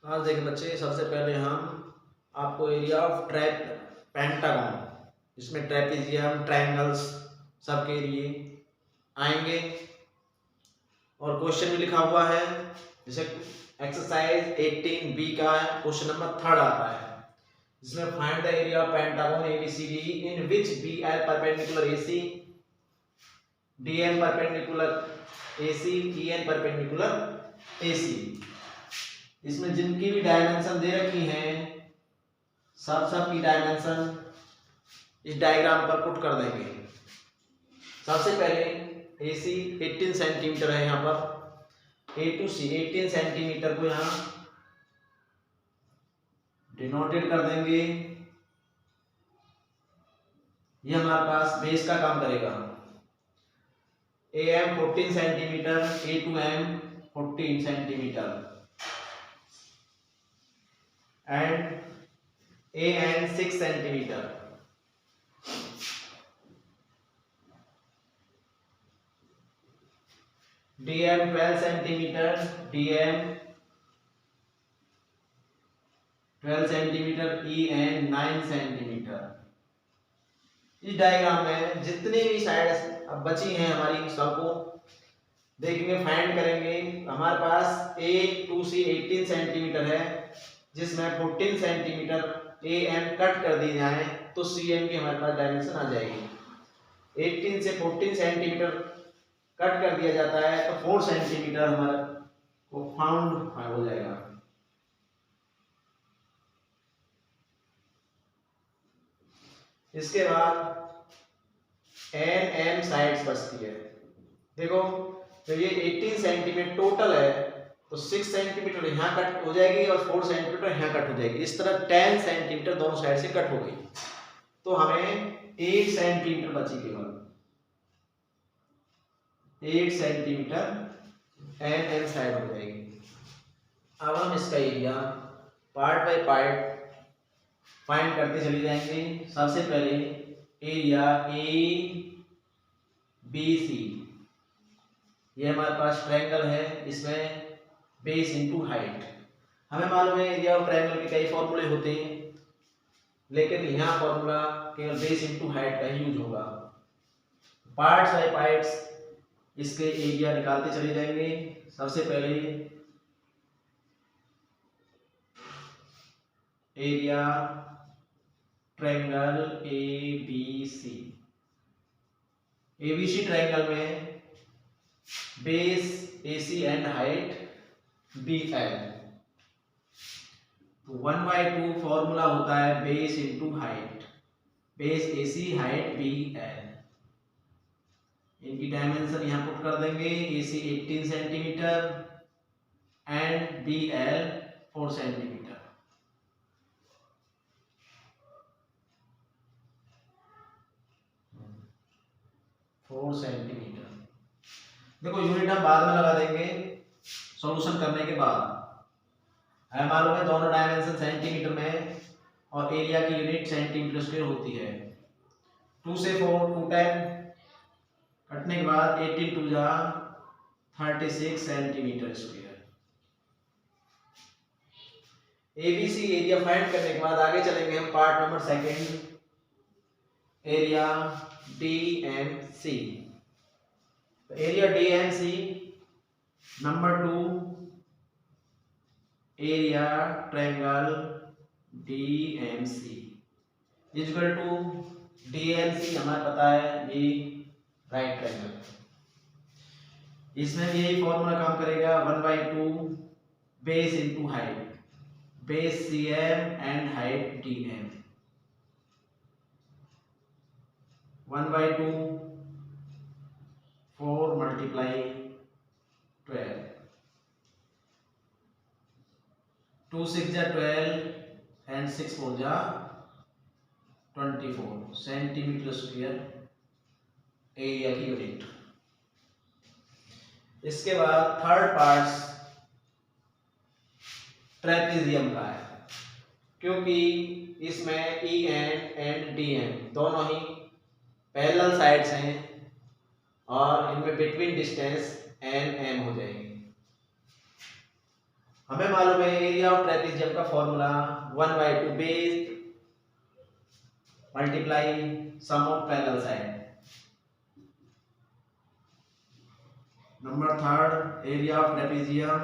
आज देखिए बच्चे, सबसे पहले हम आपको एरिया ऑफ पेंटागन, इसमें ट्रेपेजियम, ट्रायंगल्स सबके लिए आएंगे और क्वेश्चन भी लिखा हुआ है। जैसे एक्सरसाइज 18B का क्वेश्चन नंबर 3 आता है, जिसमें find the area of pentagon ABCD in which BL perpendicular AC, DM perpendicular AC, EN perpendicular AC। इसमें जिनकी भी डायमेंशन दे रखी हैं सब की डायमेंशन इस डायग्राम पर पुट कर देंगे। सबसे पहले AC 18 सेंटीमीटर है, यहाँ पर A to C 18 सेंटीमीटर को यहाँ डिनोटेड कर देंगे। ये हमारे पास बेस का काम करेगा। AM 14 centimetre, A to M 14 centimetre and AN 6 centimetre. DM 12 centimetre, DM 12 centimetre, EN 9 centimetre. इस डायग्राम में जितनी भी साइड अब बची हैं हमारी, सबको देखेंगे, फाइंड करेंगे। हमारे पास A to C 18 सेंटीमीटर है, जिसमें 14 सेंटीमीटर AM कट कर दी जाए तो CM की हमारे पास डायमेंशन आ जाएगी। 18 से 14 सेंटीमीटर कट कर दिया जाता है तो 4 सेंटीमीटर हमारा को फाउंड हो जाएगा। इसके बाद NM साइड्स बचती है। देखो, तो ये 18 सेंटीमीटर टोटल है तो 6 सेंटीमीटर यहाँ कट हो जाएगी और 4 सेंटीमीटर यहाँ कट हो जाएगी। इस तरह 10 सेंटीमीटर दोनों साइड से कट हो गई तो हमें 8 सेंटीमीटर बची, केवल 8 सेंटीमीटर NM साइड हो जाएगी। अब हम इसका area part by part find करते चले जाएंगे। सबसे पहले एरिया ABC, ये हमारे पास ट्रायंगल है, इसमें बेस इनटू हाइट। हमें मालूम है एरिया ऑफ ट्रायंगल के कई फॉर्मूले होते हैं, लेकिन यहाँ फॉर्मूला केवल बेस इनटू हाइट का ही यूज होगा। पार्ट्स बाय पार्ट्स इसके एरिया निकालते चले जाएंगे। सबसे पहले एरिया ट्रायंगल ABC ट्रायंगल में base AC and height BL, तो 1/2 फॉर्मूला होता है base into height, base AC height BL। इनकी डायमेंशन यहाँ पुट कर देंगे। AC 18 centimetre and BL 4 centimetre. देखो, यूनिट हम बाद में लगा देंगे सॉल्यूशन करने के बाद। हमें मालूम है दोनों डायमेंशन सेंटीमीटर में और एरिया की यूनिट सेंटीमीटर स्क्वायर होती है। 2 से 4 210 कटने के बाद 18 2 जा 36 centimetre square. ABC area find करने के बाद आगे चलेंगे हम part number second, area DMC। Area DMC number 2, area triangle DMC equal to DMC, हमें पता है ये राइट ट्रायंगल। इसमें भी यही फॉर्मूला काम करेगा, 1/2 base into height, base CM and height DM। 1/2 4 multiply 12, 2 6 जा 12 एंड 6 4 जा 24 सेंटीमीटर स्क्वायर एरिया की यूनिट। इसके बाद थर्ड पार्ट्स ट्रेपेजियम का है, क्योंकि इसमें EN एंड DM दोनों ही पैरेलल साइड्स हैं और इनमें बिटवीन डिस्टेंस NM हो जाएगी। हमें मालूम है एरिया ऑफ ट्रेपेजियम का formula 1/2 base multiply sum of parallel side. Number third, area of trapezium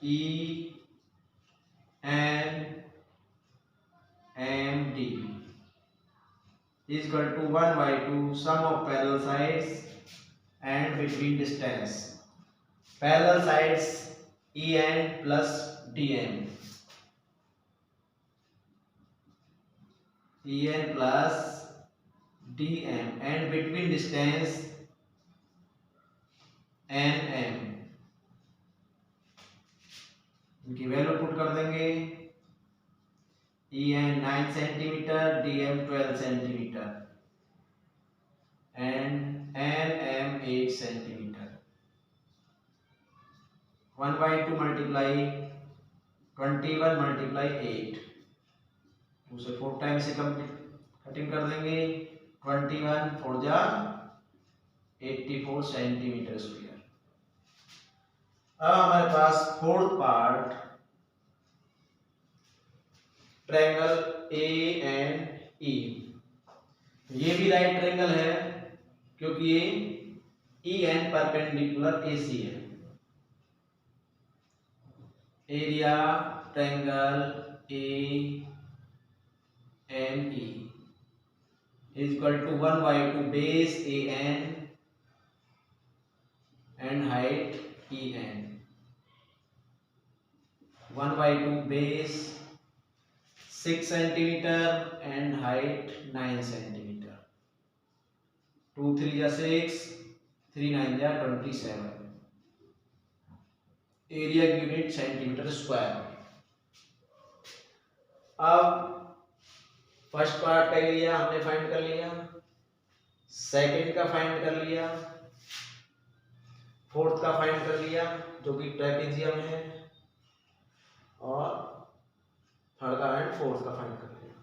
ENMD is equal to 1/2 sum of parallel sides and between distance. Parallel sides EN plus DM. EN plus DM and between distance NM. इनकी value put कर देंगे। EN 9 centimetre, DM 12 centimetre and NM 8 centimetre. 1/2 multiply 21 multiply 8, उसे 4 times से cutting कर देंगे। 21 4 जा 84 centimetre square. अब हमारे पास फोर्थ पार्ट ट्रायंगल ANE। ये भी राइट ट्रायंगल है क्योंकि ये EN परपेंडिकुलर AC है। Area triangle ANE is equal to 1/2 base AN and height EN। 1/2 base 6 centimetre and height 9 centimetre. 2 3 जा 6, 3 9 जा 27। एरिया की यूनिट सेंटीमीटर स्क्वायर। अब फर्स्ट पार्ट का एरिया हमने फाइंड कर लिया, सेकंड का फाइंड कर लिया, फोर्थ का फाइंड कर लिया जो कि ट्रेपेजियम है, और थर्ड का एंड फोर्थ का फाइंड कर लिया।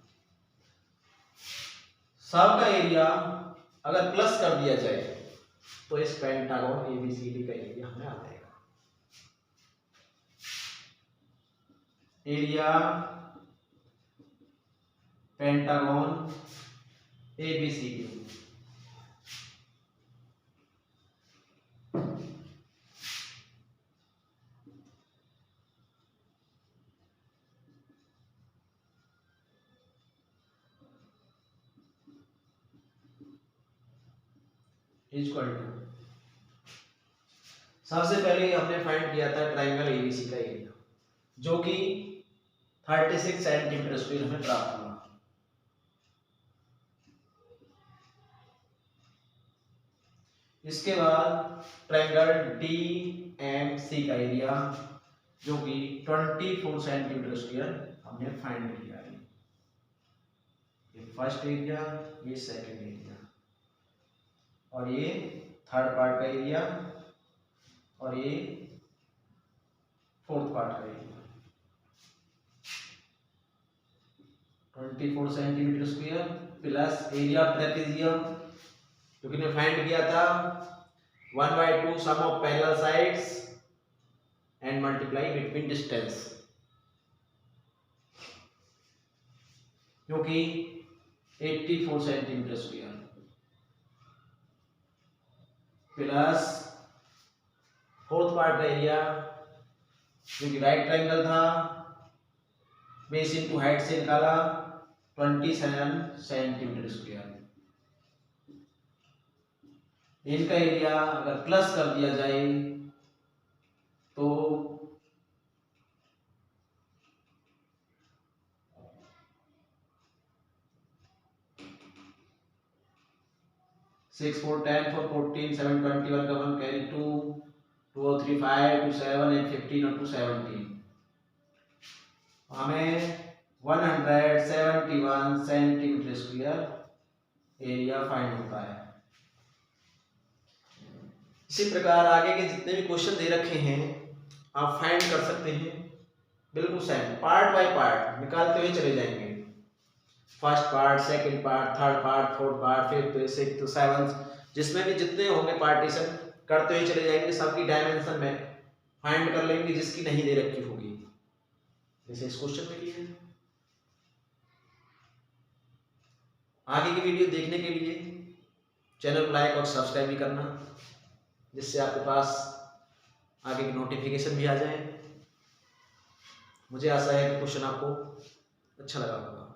सब का एरिया अगर प्लस कर दिया जाए तो इस पेंटागन ABCD का एरिया हमें आ जाएगा। Area pentagon ABCD equal to, सबसे पहले हमने फाइंड किया था ट्रायंगल ABC का एरिया जो कि 36 सेंटीमीटर स्क्वायर हमें प्राप्त हुआ। इसके बाद ट्रायंगल DMC का एरिया जो कि 24 सेंटीमीटर स्क्वायर हमने फाइंड किया है। ये फर्स्ट एरिया, ये सेकंड एरिया, और ये थर्ड पार्ट का एरिया, और ये फोर्थ पार्ट का area. 24 centimetre square plus area of trapezium जो कि ने फाइंड किया था 1/2 sum of parallel sides and multiply between distance, जो कि 84 centimetre square plus fourth part का एरिया जो कि राइट ट्रायंगल था, बेस इनटू हाइट से निकाला 27 सेंटीमीटर स्क्वायर। इनका एरिया अगर प्लस कर दिया जाए तो 6 4 10 4 14 7 21 का 1 कैरी 2 2 3 5 2 7 8 15 और 2 17, हमें 171 सेंटीमीटर स्क्वायर एरिया फाइंड होता है। इसी प्रकार आगे के जितने भी क्वेश्चन दे रखे हैं आप फाइंड कर सकते हैं, बिल्कुल सेम पार्ट बाय पार्ट निकालते हुए चले जाएंगे। First part, second part, third part, fourth part, fifth, sixth, seventh, जिसमें भी जितने होंगे पार्टीशन करते हुए चले जाएंगे, सबकी डायमेंशन में फाइंड कर लेंगे जिसकी नहीं दे रखी होगी, जैसे इस क्वेश्चन में किया है। आगे की वीडियो देखने के लिए चैनल को लाइक और सब्सक्राइब भी करना, जिससे आपके पास आगे की नोटिफिकेशन भी आ जाए। मुझे आशा है कि क्वेश्चन आपको अच्छा लगा होगा।